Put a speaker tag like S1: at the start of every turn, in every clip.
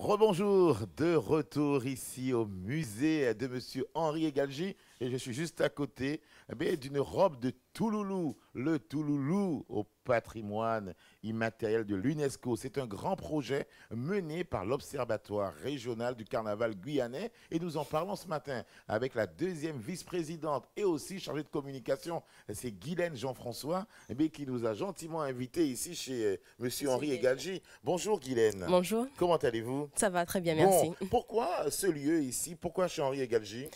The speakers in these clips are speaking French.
S1: Rebonjour, de retour ici au musée de Monsieur Henri Egalgi et je suis juste à côté d'une robe de Touloulou, le Touloulou au patrimoine immatériel de l'UNESCO. C'est un grand projet mené par l'Observatoire régional du carnaval guyanais et nous en parlons ce matin avec la deuxième vice-présidente et aussi chargée de communication, c'est Guylaine Jean-François qui nous a gentiment invités ici chez Monsieur Henri Egalgi. Bonjour Guylaine.
S2: Bonjour.
S1: Comment allez-vous?
S2: Ça va très bien,
S1: Bon,
S2: merci.
S1: pourquoi ce lieu ici? Pourquoi chez Henri Egalgi?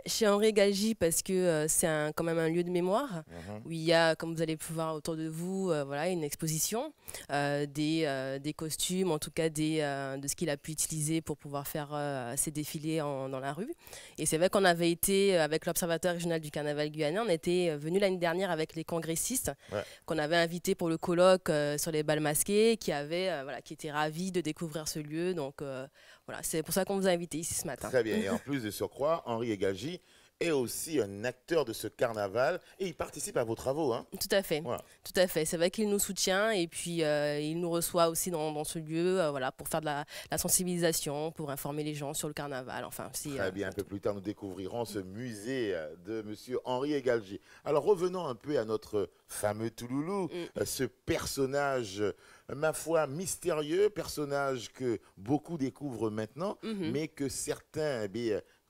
S2: Chez Henri Galgi, parce que c'est quand même un lieu de mémoire
S1: Mhm.
S2: où il y a, comme vous allez pouvoir autour de vous, voilà, une exposition des costumes, en tout cas de ce qu'il a pu utiliser pour pouvoir faire ses défilés dans la rue. Et c'est vrai qu'on avait été avec l'Observatoire régional du carnaval guyanais, on était venu l'année dernière avec les congressistes
S1: Ouais.
S2: qu'on avait invités pour le colloque sur les bals masqués, qui étaient ravis de découvrir ce lieu. Donc voilà, c'est pour ça qu'on vous a invités ici ce matin.
S1: Très bien. Et en plus de surcroît, Henri Egalgi est aussi un acteur de ce carnaval et il participe à vos travaux, hein?
S2: Tout à fait,
S1: Voilà.
S2: tout à fait. C'est vrai qu'il nous soutient et puis il nous reçoit aussi dans ce lieu, voilà, pour faire de la sensibilisation, pour informer les gens sur le carnaval. Enfin,
S1: Très bien. Un peu plus tard, nous découvrirons ce musée de Monsieur Henri Egalgi. Alors revenons un peu à notre fameux Touloulou, ce personnage, ma foi, mystérieux, personnage que beaucoup découvrent maintenant, mais que certains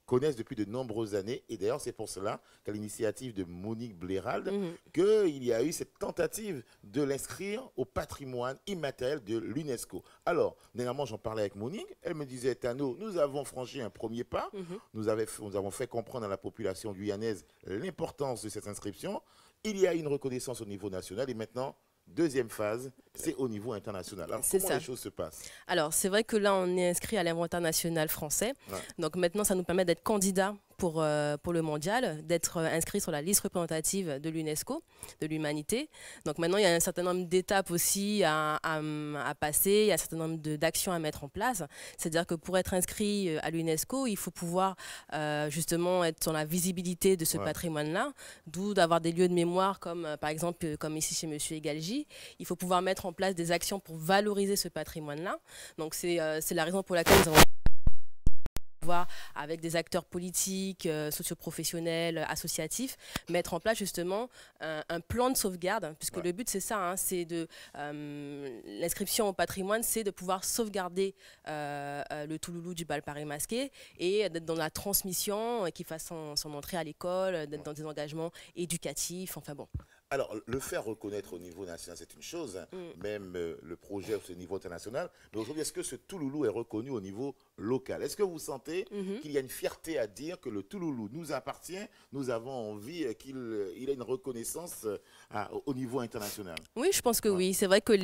S1: connaissent depuis de nombreuses années. Et d'ailleurs, c'est pour cela qu'à l'initiative de Monique Blérald, qu'il y a eu cette tentative de l'inscrire au patrimoine immatériel de l'UNESCO. Alors, dernièrement, j'en parlais avec Monique. Elle me disait, Tano, nous avons franchi un premier pas. Nous avons fait comprendre à la population guyanaise l'importance de cette inscription. Il y a une reconnaissance au niveau national et maintenant, deuxième phase, c'est au niveau international. Alors,
S2: C'est
S1: comment
S2: ça.
S1: les choses se passent?
S2: Alors, c'est vrai que là, on est inscrit à l'inventaire national français.
S1: Ouais.
S2: Donc maintenant, ça nous permet d'être candidat pour le mondial, d'être inscrit sur la liste représentative de l'UNESCO, de l'humanité. Donc maintenant, il y a un certain nombre d'étapes aussi à passer, il y a un certain nombre d'actions à mettre en place. C'est-à-dire que pour être inscrit à l'UNESCO, il faut pouvoir justement être sur la visibilité de ce patrimoine-là, d'où d'avoir des lieux de mémoire comme par exemple comme ici chez Monsieur Egalgi. Il faut pouvoir mettre en place des actions pour valoriser ce patrimoine-là. Donc c'est la raison pour laquelle nous avons pouvoir, avec des acteurs politiques, socioprofessionnels, associatifs, mettre en place justement un plan de sauvegarde, puisque le but c'est ça, hein, c'est de l'inscription au patrimoine, c'est de pouvoir sauvegarder le Touloulou du bal Paris masqué et d'être dans la transmission, qu'il fasse son entrée à l'école, d'être dans des engagements éducatifs, enfin bon.
S1: Alors, le faire reconnaître au niveau national, c'est une chose, hein, même le projet au niveau international. Mais aujourd'hui, est-ce que ce Touloulou est reconnu au niveau local? Est-ce que vous sentez qu'il y a une fierté à dire que le Touloulou nous appartient, nous avons envie qu'il ait une reconnaissance au niveau international?
S2: Oui, je pense que oui. C'est vrai que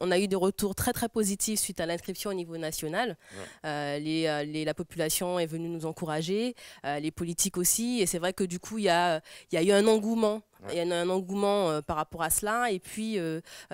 S2: on a eu des retours très très positifs suite à l'inscription au niveau national. La population est venue nous encourager, les politiques aussi. Et c'est vrai que du coup, il y a eu un engouement. Il y a un engouement par rapport à cela et puis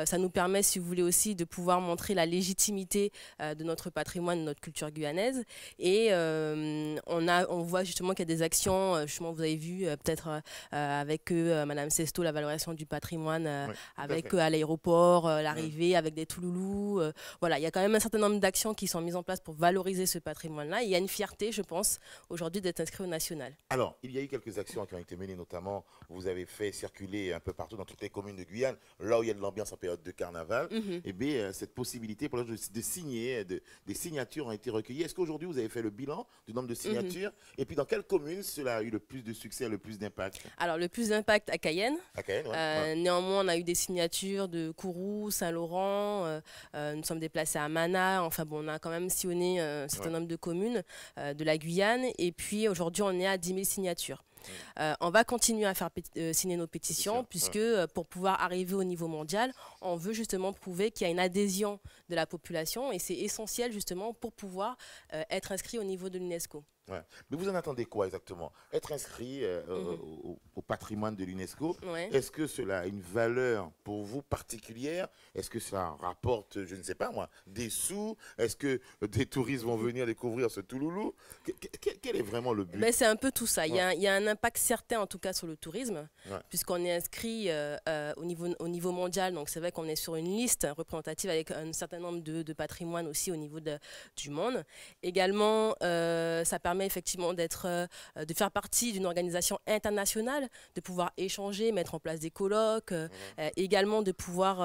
S2: ça nous permet, si vous voulez aussi, de pouvoir montrer la légitimité de notre patrimoine, de notre culture guyanaise et on voit justement qu'il y a des actions, justement vous avez vu peut-être avec Madame Sesto, la valorisation du patrimoine avec à l'aéroport, l'arrivée avec des Touloulous, voilà, il y a quand même un certain nombre d'actions qui sont mises en place pour valoriser ce patrimoine-là. Il y a une fierté, je pense, aujourd'hui d'être inscrit au national.
S1: Alors, il y a eu quelques actions qui ont été menées, notamment, vous avez fait circuler un peu partout dans toutes les communes de Guyane, là où il y a de l'ambiance en période de carnaval, et bien, cette possibilité pour de signer, des signatures ont été recueillies. Est-ce qu'aujourd'hui, vous avez fait le bilan du nombre de signatures? Et puis, dans quelle commune cela a eu le plus de succès, le plus d'impact?
S2: Alors, le plus d'impact à Cayenne.
S1: À Cayenne,
S2: Néanmoins, on a eu des signatures de Kourou, Saint-Laurent, nous sommes déplacés à Mana, enfin bon, on a quand même sillonné un certain nombre de communes de la Guyane, et puis aujourd'hui, on est à 10 000 signatures. On va continuer à faire signer nos pétitions puisque pour pouvoir arriver au niveau mondial, on veut justement prouver qu'il y a une adhésion de la population et c'est essentiel justement pour pouvoir être inscrit au niveau de l'UNESCO.
S1: Ouais. Mais vous en attendez quoi exactement? Être inscrit au patrimoine de l'UNESCO,
S2: Ouais.
S1: est-ce que cela a une valeur pour vous particulière? Est-ce que ça rapporte, je ne sais pas moi, des sous? Est-ce que des touristes vont venir découvrir ce Touloulou? Quel est vraiment le but?
S2: Ben, c'est un peu tout ça.
S1: Ouais.
S2: Il y a un impact certain, en tout cas, sur le tourisme,
S1: Ouais.
S2: puisqu'on est inscrit au niveau mondial. Donc, c'est vrai qu'on est sur une liste représentative avec un certain nombre de patrimoines aussi au niveau du monde. Également, ça permet effectivement de faire partie d'une organisation internationale, de pouvoir échanger, mettre en place des colloques, également de pouvoir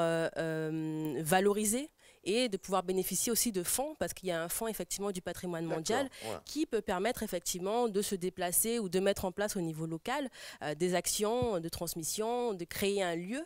S2: valoriser et de pouvoir bénéficier aussi de fonds, parce qu'il y a un fonds effectivement du patrimoine mondial qui peut permettre effectivement de se déplacer ou de mettre en place au niveau local des actions de transmission, de créer un lieu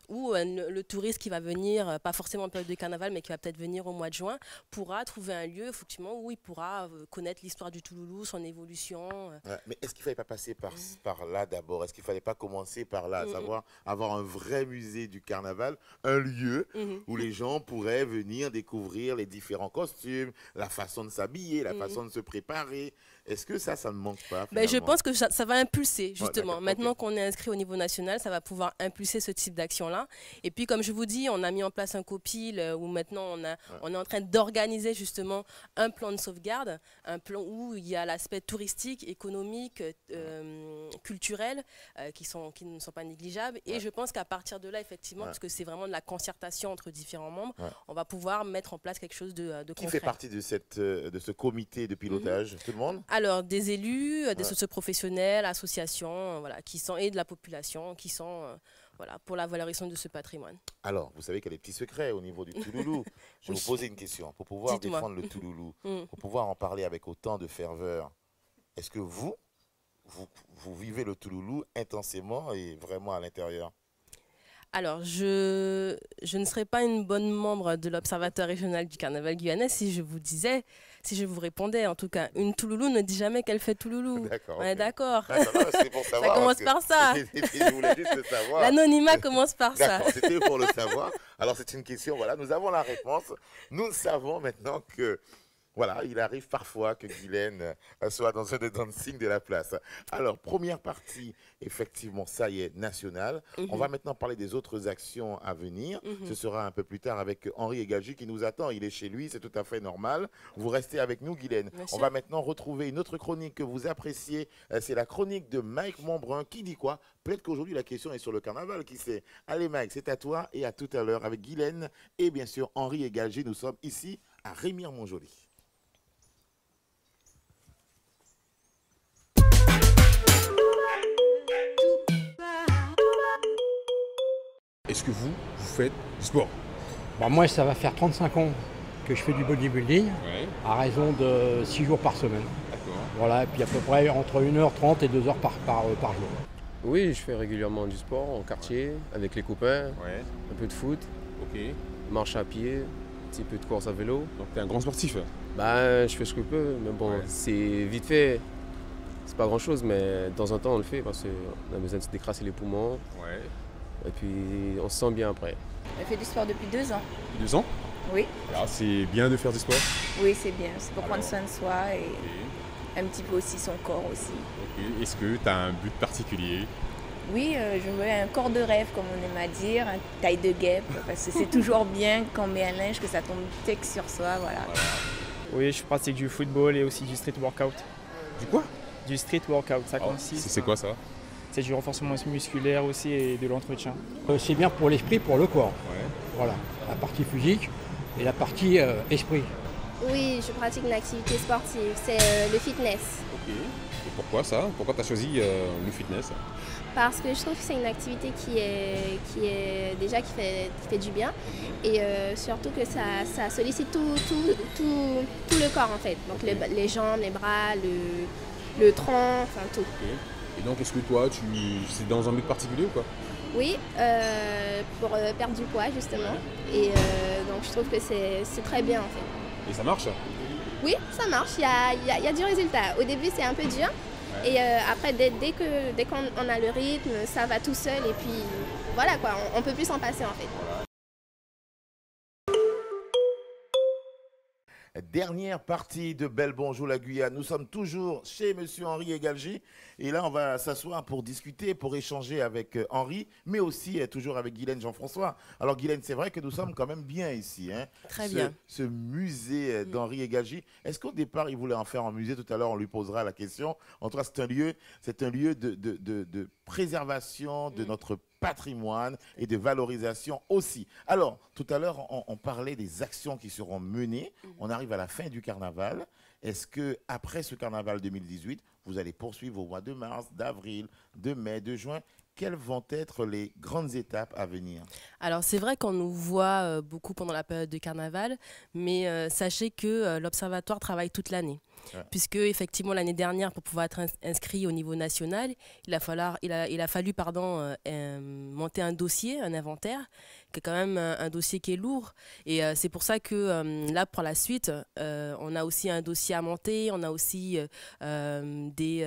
S2: où le touriste qui va venir, pas forcément en période de carnaval, mais qui va peut-être venir au mois de juin, pourra trouver un lieu effectivement où il pourra connaître l'histoire du Touloulou, son évolution.
S1: Ouais, mais est-ce qu'il ne fallait pas passer par là d'abord? Est-ce qu'il ne fallait pas commencer par là, à savoir avoir un vrai musée du carnaval, un lieu où les gens pourraient venir découvrir les différents costumes, la façon de s'habiller, la façon de se préparer? Est-ce que ça ne manque pas
S2: Ben, je pense que ça va impulser, justement.
S1: Ouais,
S2: maintenant qu'on est inscrit au niveau national, ça va pouvoir impulser ce type d'action-là. Et puis, comme je vous dis, on a mis en place un copil où maintenant on est en train d'organiser justement un plan de sauvegarde, un plan où il y a l'aspect touristique, économique, culturel, qui ne sont pas négligeables. Et je pense qu'à partir de là, effectivement, parce que c'est vraiment de la concertation entre différents membres, on va pouvoir mettre en place quelque chose de concret.
S1: Qui fait partie de ce comité de pilotage? Tout le monde?
S2: Alors, des élus, des socioprofessionnels, associations, voilà, et de la population qui sont pour la valorisation de ce patrimoine.
S1: Alors, vous savez qu'il y a des petits secrets au niveau du Touloulou. Je vais vous poser une question. Pour pouvoir défendre le Touloulou, pour pouvoir en parler avec autant de ferveur, est-ce que vous vivez le Touloulou intensément et vraiment à l'intérieur?
S2: Alors, je ne serais pas une bonne membre de l'Observatoire régional du carnaval guyanais si je vous répondais, en tout cas. Une Touloulou ne dit jamais qu'elle fait Touloulou.
S1: D'accord.
S2: On est d'accord.
S1: C'est pour savoir.
S2: Ça commence par ça.
S1: Je voulais juste le savoir.
S2: L'anonymat commence par ça.
S1: D'accord, c'était pour le savoir. Alors, c'est une question, voilà, nous avons la réponse. Nous savons maintenant que, voilà, il arrive parfois que Guylaine soit dans un des dancing de la place. Alors, première partie, effectivement, ça y est, nationale. On va maintenant parler des autres actions à venir. Ce sera un peu plus tard avec Henri Egalgi qui nous attend. Il est chez lui, c'est tout à fait normal. Vous restez avec nous, Guylaine. On va maintenant retrouver une autre chronique que vous appréciez. C'est la chronique de Mike Montbrun qui dit quoi? Peut-être qu'aujourd'hui, la question est sur le carnaval, qui sait? Allez, Mike, c'est à toi et à tout à l'heure avec Guylaine et bien sûr Henri Egalgi. Nous sommes ici à Remire-Montjoly.
S3: Est-ce que vous faites du sport?
S4: Bon, moi, ça va faire 35 ans que je fais du bodybuilding, à raison de 6 jours par semaine.
S3: D'accord.
S4: Voilà, et puis à peu près entre 1h30 et 2 heures par jour.
S5: Oui, je fais régulièrement du sport en quartier, avec les copains, un peu de foot, marche à pied, un petit peu de course à vélo.
S3: Donc tu es un grand sportif?
S5: Je fais ce que je peux, mais bon, c'est vite fait. C'est pas grand chose, mais de temps en temps on le fait parce qu'on a besoin de se décrasser les poumons. Et puis on se sent bien après.
S6: Je fais du sport depuis 2 ans.
S3: 2 ans?
S6: Oui.
S3: Alors c'est bien de faire du sport?
S6: Oui, c'est bien. C'est pour prendre soin de soi et un petit peu aussi son corps aussi.
S3: Est-ce que tu as un but particulier?
S6: Oui, je veux un corps de rêve, comme on aime à dire, une taille de guêpe, parce que c'est toujours bien quand on met un linge que ça tombe tech sur soi, voilà.
S7: Oui, je pratique du football et aussi du street workout.
S3: Du quoi?
S7: Du street workout, ça consiste.
S3: C'est quoi ça?
S7: C'est du renforcement musculaire aussi et de l'entretien.
S4: C'est bien pour l'esprit, pour le corps. Voilà, la partie physique et la partie esprit.
S8: Oui, je pratique une activité sportive, c'est le fitness.
S3: Et pourquoi ça? Pourquoi tu as choisi le fitness?
S8: Parce que je trouve que c'est une activité qui fait du bien et surtout que ça sollicite tout le corps en fait. Donc les jambes, les bras, le tronc, enfin tout.
S3: Et donc est-ce que toi, c'est dans un but particulier ou quoi?
S8: Oui, pour perdre du poids justement. Et donc je trouve que c'est très bien en fait.
S3: Et ça marche?
S8: Oui, ça marche, il y a du résultat. Au début c'est un peu dur. Et après, dès qu'on a le rythme, ça va tout seul et puis voilà quoi, on peut plus s'en passer en fait.
S1: Dernière partie de Bel Bonjour la Guyane. Nous sommes toujours chez Monsieur Henri Egalgie. Et là, on va s'asseoir pour discuter, pour échanger avec Henri, mais aussi toujours avec Guylaine Jean-François. Alors Guylaine, c'est vrai que nous sommes quand même bien ici. Hein,
S2: Très bien.
S1: Ce musée d'Henri Egalgie. Est-ce qu'au départ, il voulait en faire un musée? Tout à l'heure, on lui posera la question. En tout cas, c'est un lieu de préservation de notre patrimoine et de valorisation aussi. Alors, tout à l'heure, on parlait des actions qui seront menées. On arrive à la fin du carnaval. Est-ce que après ce carnaval 2018, vous allez poursuivre au mois de mars, d'avril, de mai, de juin? Quelles vont être les grandes étapes à venir?
S2: Alors c'est vrai qu'on nous voit beaucoup pendant la période de carnaval, mais sachez que l'Observatoire travaille toute l'année. Ouais. Puisque effectivement l'année dernière, pour pouvoir être inscrit au niveau national, il a fallu monter un dossier, un inventaire, qui est quand même un dossier qui est lourd. Et c'est pour ça que là, pour la suite, on a aussi un dossier à monter, on a aussi des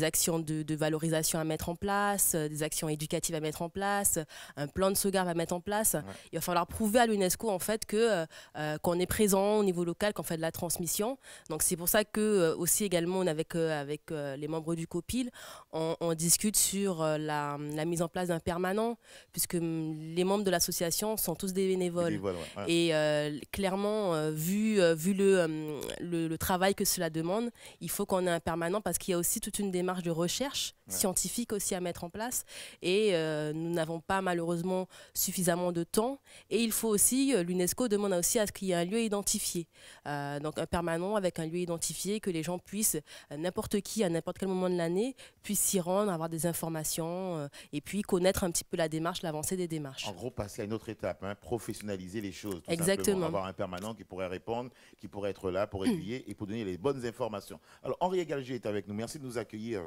S2: actions de valorisation à mettre en place, des actions éducatives à mettre en place, un plan de sauvegarde à mettre en place. Ouais. Il va falloir prouver à l'UNESCO en fait qu'on est présent au niveau local, qu'on fait de la transmission. Donc c'est pour ça que aussi également avec les membres du COPIL, on discute sur la mise en place d'un permanent, puisque les membres de l'association sont tous des bénévoles. Ouais. Et clairement, vu le travail que cela demande, il faut qu'on ait un permanent parce qu'il y a aussi toute une démarche de recherche scientifique aussi à mettre en place. Et nous n'avons pas malheureusement suffisamment de temps. Et il faut aussi, l'UNESCO demande aussi à ce qu'il y ait un lieu identifié. Donc un permanent avec un lieu identifié, que les gens puissent, n'importe qui, à n'importe quel moment de l'année, puisse s'y rendre, avoir des informations et puis connaître un petit peu la démarche, l'avancée des démarches.
S1: En gros, passer à une autre étape, hein, professionnaliser les choses. Tout
S2: Exactement.
S1: Simplement. Avoir un permanent qui pourrait répondre, qui pourrait être là pour aiguiller et pour donner les bonnes informations. Alors, Henri Egalgie est avec nous. Merci de nous accueillir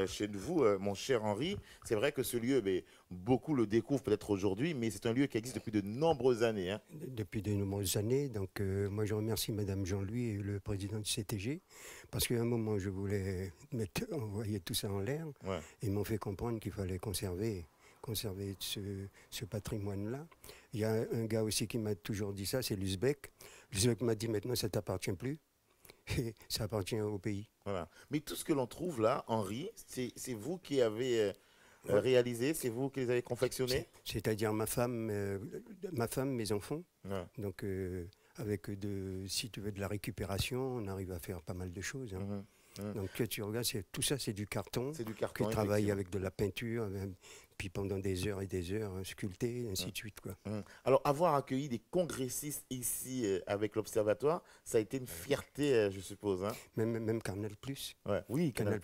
S1: chez vous, mon cher Henri. C'est vrai que ce lieu, beaucoup le découvrent peut-être aujourd'hui, mais c'est un lieu qui existe depuis de nombreuses années. Hein.
S9: Depuis de nombreuses années. Donc, moi, je remercie Madame Jean-Louis et le président du CTG, parce qu'à un moment, je voulais envoyer tout ça en l'air. Ouais. Ils m'ont fait comprendre qu'il fallait conserver ce patrimoine-là. Il y a un gars aussi qui m'a toujours dit ça, c'est l'Uzbek. L'Uzbek m'a dit maintenant, ça ne t'appartient plus. Et ça appartient au pays. Voilà.
S1: Mais tout ce que l'on trouve là, Henri, c'est vous qui avez réalisé, c'est vous qui les avez confectionnés?
S9: C'est-à-dire ma femme, mes enfants. Ouais. Donc, avec si tu veux de la récupération, on arrive à faire pas mal de choses. Hein. Donc tu regardes, tout ça c'est du carton.
S1: C'est du carton.
S9: Que travaille avec de la peinture, puis pendant des heures et des heures, sculpté, ainsi de suite. Quoi.
S1: Alors avoir accueilli des congressistes ici avec l'Observatoire, ça a été une fierté, je suppose. Hein.
S9: Même Canal+.
S1: Ouais. Oui,
S9: Canal+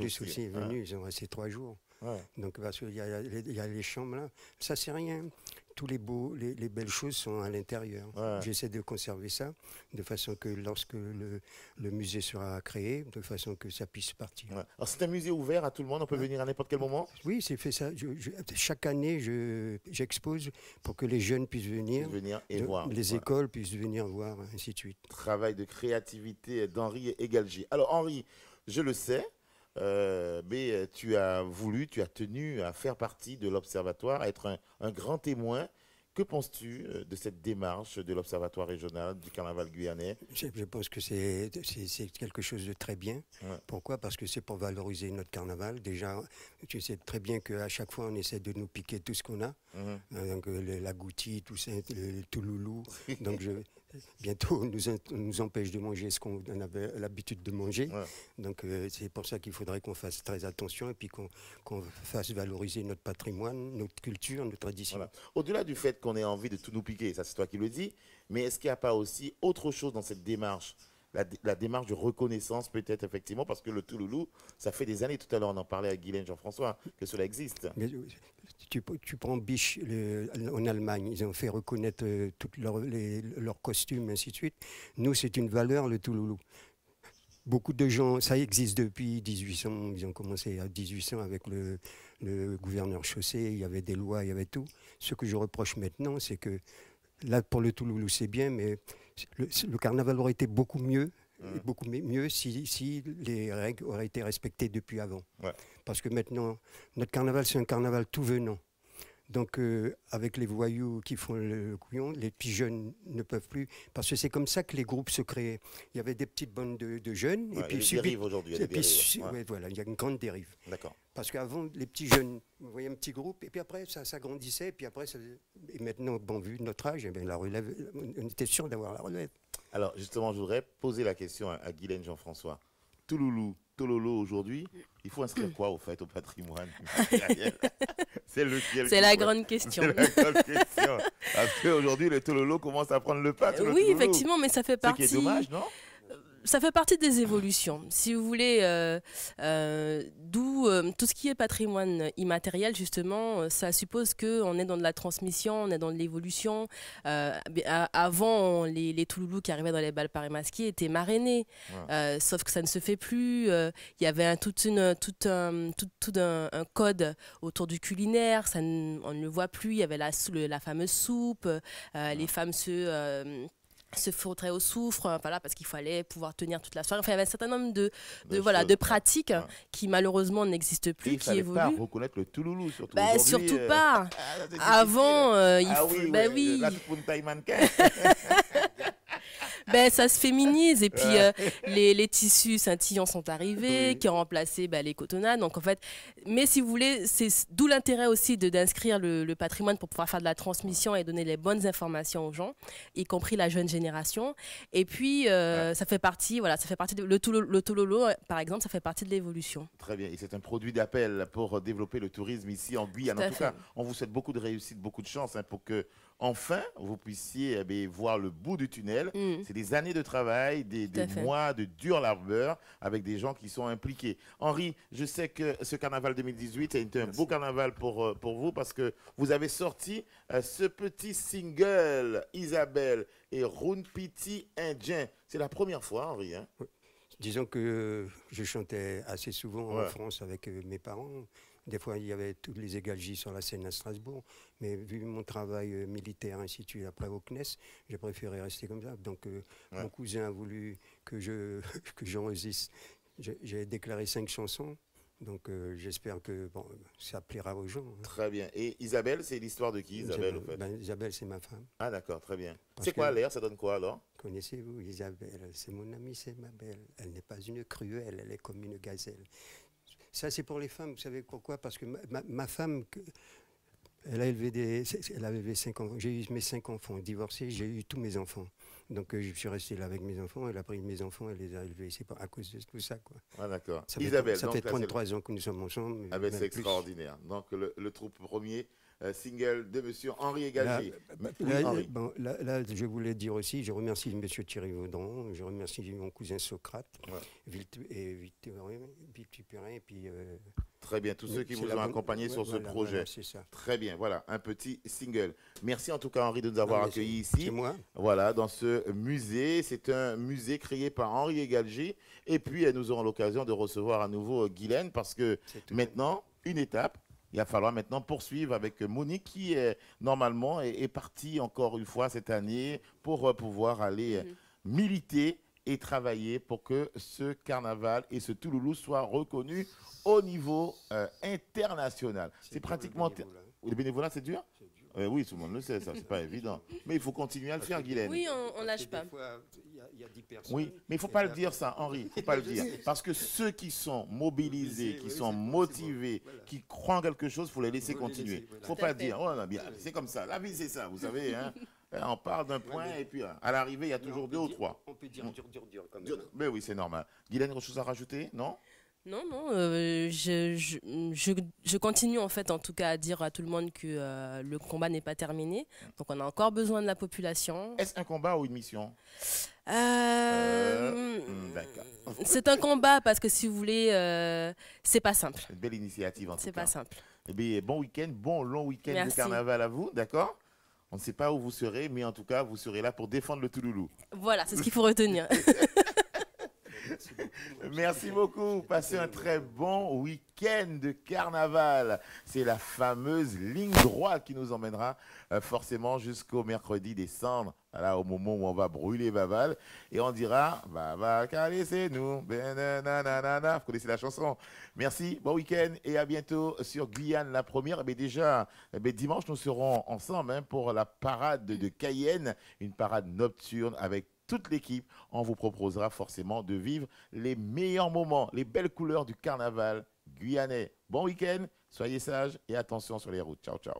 S9: aussi est venu, ils ont resté 3 jours. Ouais. Donc parce qu'il y a les chambres là, ça c'est rien. Tous les belles choses sont à l'intérieur. Ouais. J'essaie de conserver ça, de façon que lorsque le musée sera créé, de façon que ça puisse partir.
S1: Ouais. Alors c'est un musée ouvert à tout le monde, on peut venir à n'importe quel moment?
S9: Oui, c'est fait ça. Chaque année, j'expose pour que les jeunes puissent venir et voir. Les écoles puissent venir voir, ainsi de suite.
S1: Travail de créativité d'Henri Egalgie. Alors Henri, je le sais, mais tu as tenu à faire partie de l'Observatoire, à être un grand témoin. Que penses-tu de cette démarche de l'Observatoire régional du carnaval guyanais?
S9: Je pense que c'est quelque chose de très bien. Ouais. Pourquoi? Parce que c'est pour valoriser notre carnaval. Déjà, tu sais très bien qu'à chaque fois, on essaie de nous piquer tout ce qu'on a. Donc, la goutti, tout ça, le touloulou. Donc, bientôt, on nous empêche de manger ce qu'on avait l'habitude de manger. Ouais. Donc, c'est pour ça qu'il faudrait qu'on fasse très attention et puis qu'on fasse valoriser notre patrimoine, notre culture, nos traditions. Voilà.
S1: Au-delà du fait qu'on ait envie de tout nous piquer, ça c'est toi qui le dis, mais est-ce qu'il n'y a pas aussi autre chose dans cette démarche, la démarche de reconnaissance peut-être effectivement, parce que le Touloulou, ça fait des années, tout à l'heure on en parlait avec Guylaine Jean-François, que cela existe.
S9: Mais, tu prends Biche en Allemagne, ils ont fait reconnaître tous leurs costumes, ainsi de suite. Nous, c'est une valeur, le Touloulou. Beaucoup de gens, ça existe depuis 1800, ils ont commencé à 1800 avec le gouverneur Chaussé, il y avait des lois, il y avait tout. Ce que je reproche maintenant, c'est que là, pour le Touloulou, c'est bien, mais le carnaval aurait été beaucoup mieux si les règles auraient été respectées depuis avant. Ouais. Parce que maintenant, notre carnaval, c'est un carnaval tout venant. Donc, avec les voyous qui font le couillon, les petits jeunes ne peuvent plus. Parce que c'est comme ça que les groupes se créaient. Il y avait des petites bandes de jeunes.
S1: Ouais,
S9: et puis,
S1: il y a des dérives aujourd'hui.
S9: Ouais, voilà, il y a une grande dérive.
S1: D'accord.
S9: Parce qu'avant, les petits jeunes, vous voyez un petit groupe, et puis après, ça grandissait. Et puis après, et maintenant, bon, vu notre âge, eh bien, la relève, on était sûr d'avoir la relève.
S1: Alors, justement, je voudrais poser la question à Guylaine Jean-François. Touloulou, Tololo aujourd'hui, il faut inscrire quoi au fait au patrimoine? C'est lequel?
S2: C'est la grande question.
S1: C'est la grande question. Parce qu'aujourd'hui, le Tololo commence à prendre le pas.
S2: Oui, effectivement, mais ça fait partie.
S1: Ce qui est dommage, non?
S2: Ça fait partie des évolutions. Si vous voulez, d'où tout ce qui est patrimoine immatériel, justement, ça suppose qu'on est dans de la transmission, on est dans de l'évolution. Avant, les Touloulous qui arrivaient dans les bals Paris masqués étaient marrainés. Ouais. Sauf que ça ne se fait plus. Il y avait tout un code autour du culinaire. On ne le voit plus. Il y avait la fameuse soupe, les femmes se frotteraient au soufre, voilà, parce qu'il fallait pouvoir tenir toute la soirée. Enfin, il y avait un certain nombre de pratiques qui malheureusement n'existent plus, qui évoluent.
S1: Il ne fallait pas reconnaître le Touloulou, surtout.
S2: Surtout pas. Avant,
S1: oui. Là, pour une taille mannequin.
S2: Ça se féminise et puis les tissus scintillants sont arrivés qui ont remplacé les cotonnades. Donc en fait, mais si vous voulez, c'est d'où l'intérêt aussi d'inscrire le patrimoine pour pouvoir faire de la transmission et donner les bonnes informations aux gens, y compris la jeune génération. Et puis ça fait partie, le Tololo par exemple, ça fait partie de l'évolution.
S1: Très bien, et c'est un produit d'appel pour développer le tourisme ici en Guyane. En tout cas, on vous souhaite beaucoup de réussite, beaucoup de chance pour que enfin vous puissiez voir le bout du tunnel. C'est des années de travail, des mois de dur labeur avec des gens qui sont impliqués. Henri, je sais que ce carnaval 2018 est un beau carnaval pour vous parce que vous avez sorti ce petit single Isabelle et Runpiti Indien. C'est la première fois, Henri, hein?
S9: Oui. Disons que je chantais assez souvent en France avec mes parents. Des fois, il y avait tous les égalgies sur la scène à Strasbourg. Mais vu mon travail militaire, ainsi de suite, après au CNES, j'ai préféré rester comme ça. Donc, mon cousin a voulu que j'enregistre. J'ai déclaré 5 chansons. Donc, j'espère que ça plaira aux gens. Hein.
S1: Très bien. Et Isabelle, c'est l'histoire de qui, Isabelle, au fait?
S9: Isabelle, c'est ma femme.
S1: Ah, d'accord, très bien. C'est quoi l'air? Ça donne quoi, alors?
S9: Connaissez-vous Isabelle? C'est mon amie, c'est ma belle. Elle n'est pas une cruelle, elle est comme une gazelle. Ça, c'est pour les femmes. Vous savez pourquoi? Parce que ma femme, elle a élevé 5 enfants. J'ai eu mes 5 enfants divorcés, j'ai eu tous mes enfants. Donc, je suis resté là avec mes enfants. Elle a pris mes enfants, elle les a élevés. C'est pas à cause de tout ça, quoi.
S1: Ah, d'accord.
S9: Isabelle, ça fait 33 ans que nous sommes ensemble.
S1: Ah ben, c'est extraordinaire. Donc, le troupe premier single de M. Henri Égalgier.
S9: Là, je voulais dire aussi, je remercie M. Thierry Vaudron, je remercie mon cousin Socrate, Victuperin, et puis...
S1: Très bien, tous ceux qui vous ont accompagné sur ce projet.
S9: C'est ça.
S1: Très bien, voilà, un petit single. Merci en tout cas, Henri, de nous avoir accueillis ici.
S9: C'est moi.
S1: Voilà, dans ce musée. C'est un musée créé par Henri Égalgier. Et puis, nous aurons l'occasion de recevoir à nouveau Guylaine parce que maintenant, une étape. Il va falloir maintenant poursuivre avec Monique qui normalement est partie encore une fois cette année pour pouvoir aller militer et travailler pour que ce carnaval et ce Touloulou soient reconnus au niveau international. C'est pratiquement... Le bénévolat, c'est dur? Oui, tout le monde le sait, ça, c'est pas évident. Mais il faut continuer à le faire, Guylaine.
S2: Oui, on lâche pas.
S9: Il y a 10 personnes.
S1: Oui, mais il ne faut pas le dire ça, Henri, il ne faut pas le dire. Parce que ceux qui sont mobilisés, qui sont motivés, qui croient en quelque chose, il faut les laisser continuer. Il ne faut pas dire, oh non, bien, c'est comme ça, la vie c'est ça, vous savez. Hein. On part d'un point et puis à l'arrivée, il y a toujours 2 ou 3.
S9: On peut dire dur comme ça.
S1: Mais oui, c'est normal. Guylaine, autre chose à rajouter, non?
S2: Non, je continue en fait en tout cas à dire à tout le monde que le combat n'est pas terminé. Donc on a encore besoin de la population.
S1: Est-ce un combat ou une mission?
S2: D'accord. C'est un combat parce que si vous voulez, c'est pas simple.
S1: Une belle initiative en tout cas.
S2: C'est pas simple.
S1: Eh bien, bon week-end, bon long week-end de carnaval à vous, d'accord? On ne sait pas où vous serez, mais en tout cas, vous serez là pour défendre le Touloulou.
S2: Voilà, c'est ce qu'il faut retenir.
S1: Merci beaucoup. Passez un très bon week-end de carnaval. C'est la fameuse ligne droite qui nous emmènera forcément jusqu'au mercredi décembre. Voilà, au moment où on va brûler Baval. Et on dira, Baval, caressez-nous. Vous connaissez la chanson. Merci, bon week-end et à bientôt sur Guyane la première. Mais déjà, dimanche, nous serons ensemble pour la parade de Cayenne, une parade nocturne avec toute l'équipe. On vous proposera forcément de vivre les meilleurs moments, les belles couleurs du carnaval guyanais. Bon week-end, soyez sages et attention sur les routes. Ciao, ciao.